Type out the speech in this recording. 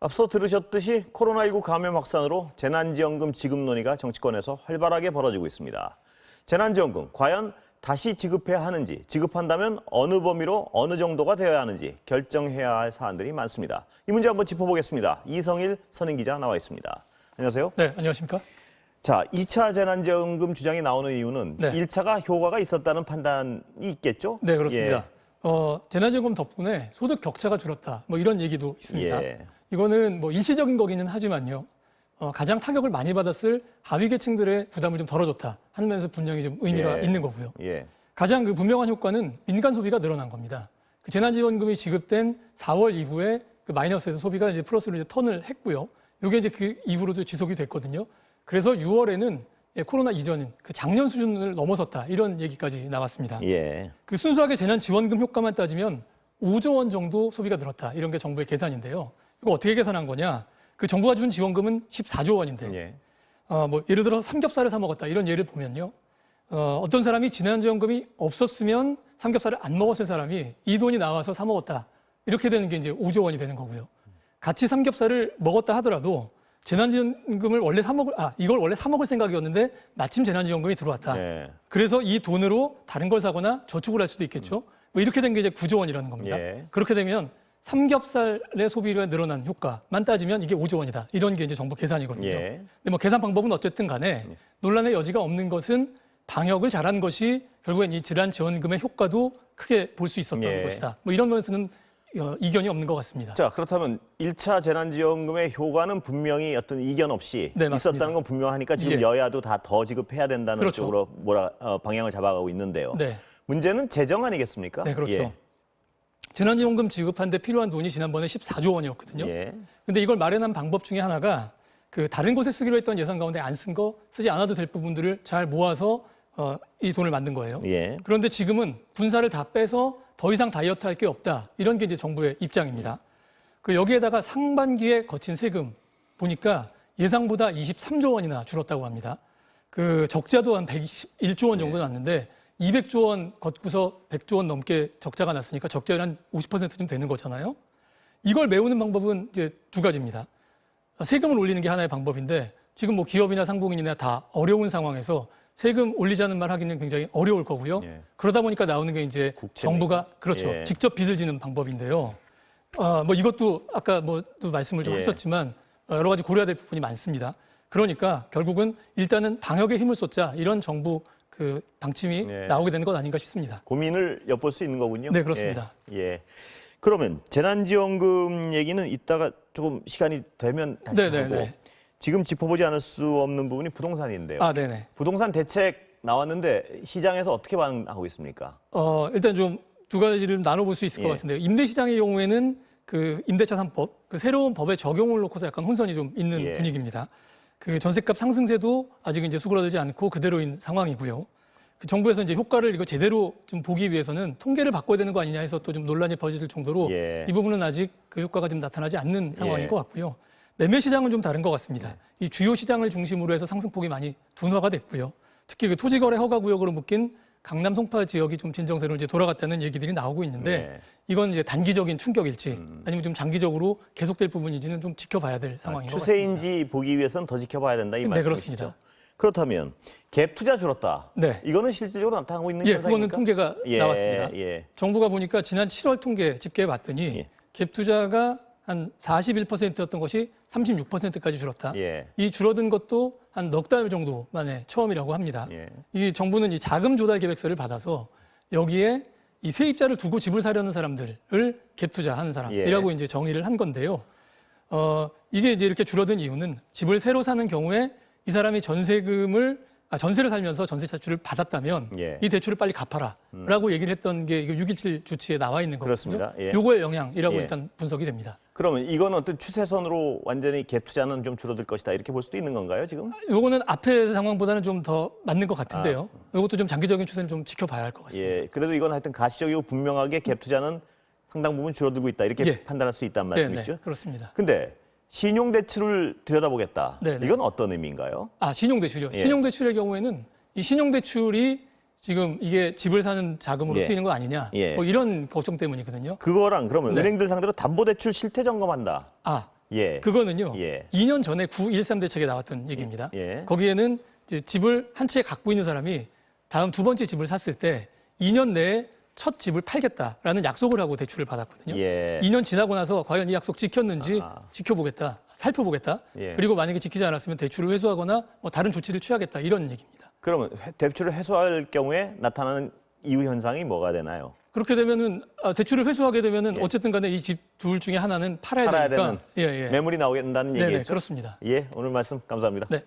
앞서 들으셨듯이 코로나19 감염 확산으로 재난지원금 지급 논의가 정치권에서 활발하게 벌어지고 있습니다. 재난지원금 과연 다시 지급해야 하는지, 지급한다면 어느 범위로 어느 정도가 되어야 하는지 결정해야 할 사안들이 많습니다. 이 문제 한번 짚어보겠습니다. 이성일 선임기자 나와 있습니다. 안녕하세요. 네, 안녕하십니까? 자, 2차 재난지원금 주장이 나오는 이유는 네. 1차가 효과가 있었다는 판단이 있겠죠? 네, 그렇습니다. 재난지원금 덕분에 소득 격차가 줄었다. 뭐 이런 얘기도 있습니다. 예. 이거는 뭐 일시적인 거기는 하지만요. 가장 타격을 많이 받았을 하위 계층들의 부담을 좀 덜어줬다 하면서 분명히 좀 의미가 예. 있는 거고요. 예. 가장 그 분명한 효과는 민간 소비가 늘어난 겁니다. 그 재난지원금이 지급된 4월 이후에 그 마이너스에서 소비가 이제 플러스로 이제 턴을 했고요. 이게 이제 그 이후로도 지속이 됐거든요. 그래서 6월에는 코로나 이전인 그 작년 수준을 넘어섰다 이런 얘기까지 나왔습니다. 예. 그 순수하게 재난지원금 효과만 따지면 5조 원 정도 소비가 늘었다 이런 게 정부의 계산인데요. 이거 어떻게 계산한 거냐? 그 정부가 준 지원금은 14조 원인데, 예. 뭐 예를 들어서 삼겹살을 사 먹었다 이런 예를 보면요. 어떤 사람이 재난지원금이 없었으면 삼겹살을 안 먹었을 사람이 이 돈이 나와서 사 먹었다 이렇게 되는 게 이제 5조 원이 되는 거고요. 같이 삼겹살을 먹었다 하더라도 재난지원금을 이걸 원래 사 먹을 생각이었는데 마침 재난지원금이 들어왔다. 예. 그래서 이 돈으로 다른 걸 사거나 저축을 할 수도 있겠죠. 뭐 이렇게 된 게 이제 9조 원이라는 겁니다. 예. 그렇게 되면 삼겹살의 소비가 늘어난 효과만 따지면 이게 5조 원이다. 이런 게 이제 정부 계산이거든요. 예. 근데 뭐 계산 방법은 어쨌든 간에 논란의 여지가 없는 것은 방역을 잘한 것이 결국엔 이 재난지원금의 효과도 크게 볼 수 있었던 예. 것이다. 뭐 이런 면에서는 이견이 없는 것 같습니다. 자, 그렇다면 1차 재난지원금의 효과는 분명히 어떤 이견 없이 네, 맞습니다. 있었다는 건 분명하니까 지금 예. 여야도 다 더 지급해야 된다는 그렇죠. 쪽으로 방향을 잡아가고 있는데요. 네. 문제는 재정 아니겠습니까? 네, 그렇죠. 예. 재난지원금 지급한 데 필요한 돈이 지난번에 14조 원이었거든요. 예. 근데 이걸 마련한 방법 중에 하나가 그 다른 곳에 쓰기로 했던 예산 가운데 안 쓴 거 쓰지 않아도 될 부분들을 잘 모아서 이 돈을 만든 거예요. 예. 그런데 지금은 군사를 다 빼서 더 이상 다이어트 할 게 없다. 이런 게 이제 정부의 입장입니다. 그 여기에다가 상반기에 거친 세금 보니까 예상보다 23조 원이나 줄었다고 합니다. 그 적자도 한 121조 원 정도 났는데 200조 원 걷고서 100조 원 넘게 적자가 났으니까 적자율 한 50%쯤 되는 거잖아요. 이걸 메우는 방법은 이제 두 가지입니다. 세금을 올리는 게 하나의 방법인데 지금 뭐 기업이나 상공인이나 다 어려운 상황에서 세금 올리자는 말 하기는 굉장히 어려울 거고요. 예. 그러다 보니까 나오는 게 이제 국채입니까? 정부가 그렇죠. 예. 직접 빚을 지는 방법인데요. 뭐 이것도 아까 또 말씀을 좀 예. 하셨지만 여러 가지 고려해야 될 부분이 많습니다. 그러니까 결국은 일단은 방역에 힘을 쏟자 이런 정부 그 방침이 예. 나오게 되는 것 아닌가 싶습니다. 고민을 엿볼 수 있는 거군요. 네, 그렇습니다. 예. 예. 그러면 재난지원금 얘기는 이따가 조금 시간이 되면 다시 네, 네, 하고 네. 지금 짚어보지 않을 수 없는 부분이 부동산인데요. 네네. 부동산 대책 나왔는데 시장에서 어떻게 반응하고 있습니까? 일단 좀 두 가지를 나눠볼 수 있을 것 예. 같은데요. 임대시장의 경우에는 그 임대차 3법, 그 새로운 법의 적용을 놓고서 약간 혼선이 좀 있는 예. 분위기입니다. 그 전셋값 상승세도 아직 이제 수그러들지 않고 그대로인 상황이고요. 그 정부에서 이제 효과를 이거 제대로 좀 보기 위해서는 통계를 바꿔야 되는 거 아니냐 해서 또 좀 논란이 벌어질 정도로 예. 이 부분은 아직 그 효과가 좀 나타나지 않는 상황인 예. 것 같고요. 매매 시장은 좀 다른 것 같습니다. 이 주요 시장을 중심으로 해서 상승폭이 많이 둔화가 됐고요. 특히 그 토지거래 허가 구역으로 묶인 강남 송파 지역이 좀 진정세로 이제 돌아갔다는 얘기들이 나오고 있는데 네. 이건 이제 단기적인 충격일지 아니면 좀 장기적으로 계속될 부분인지는 좀 지켜봐야 될 상황인 것 같습니다. 추세인지 보기 위해서는 더 지켜봐야 된다 이 네, 말씀이시죠? 그렇습니다. 그렇다면 갭 투자 줄었다. 네. 이거는 실질적으로 나타나고 있는 예, 현상입니까? 그거는 통계가 예, 나왔습니다. 예. 정부가 보니까 지난 7월 통계 집계해 봤더니 예. 갭 투자가 한 41%였던 것이 36%까지 줄었다. 예. 이 줄어든 것도 한 넉 달 정도 만에 처음이라고 합니다. 예. 이 정부는 이 자금 조달 계획서를 받아서 여기에 이 세입자를 두고 집을 사려는 사람들을 갭 투자하는 사람이라고 예. 이제 정의를 한 건데요. 이게 이제 이렇게 줄어든 이유는 집을 새로 사는 경우에 이 사람이 전세를 살면서 전세 차출을 받았다면 예. 이 대출을 빨리 갚아라라고 얘기를 했던 게 6.17 조치에 나와 있는 거거든요. 그렇습니다. 예. 요거의 영향이라고 예. 일단 분석이 됩니다. 그러면 이건 어떤 추세선으로 완전히 갭 투자는 좀 줄어들 것이다 이렇게 볼 수도 있는 건가요 지금? 요거는 앞의 상황보다는 좀 더 맞는 것 같은데요. 요것도 좀 장기적인 추세는 좀 지켜봐야 할 것 같습니다. 예. 그래도 이건 하여튼 가시적이고 분명하게 갭 투자는 상당 부분 줄어들고 있다 이렇게 예. 판단할 수 있다는 네, 말씀이시죠? 네, 그렇습니다. 근데 신용대출을 들여다보겠다. 네, 네. 이건 어떤 의미인가요? 신용대출이요. 예. 신용대출의 경우에는 이 신용대출이 지금 이게 집을 사는 자금으로 예. 쓰이는 거 아니냐. 예. 뭐 이런 걱정 때문이거든요. 그거랑 그러면 네. 은행들 상대로 담보대출 실태 점검한다. 예. 그거는요. 예. 2년 전에 9.13 대책에 나왔던 얘기입니다. 예. 거기에는 이제 집을 한 채 갖고 있는 사람이 다음 두 번째 집을 샀을 때 2년 내에 첫 집을 팔겠다라는 약속을 하고 대출을 받았거든요. 예. 2년 지나고 나서 과연 이 약속 지켰는지 아. 지켜보겠다, 살펴보겠다. 예. 그리고 만약에 지키지 않았으면 대출을 회수하거나 뭐 다른 조치를 취하겠다 이런 얘기입니다. 그러면 대출을 회수할 경우에 나타나는 이후 현상이 뭐가 되나요? 그렇게 되면은 대출을 회수하게 되면은 예. 어쨌든 간에 이 집 둘 중에 하나는 팔아야 팔아야 되니까 되는 예, 예. 매물이 나오게 된다는 네네, 얘기겠죠? 그렇습니다. 예, 오늘 말씀 감사합니다. 네.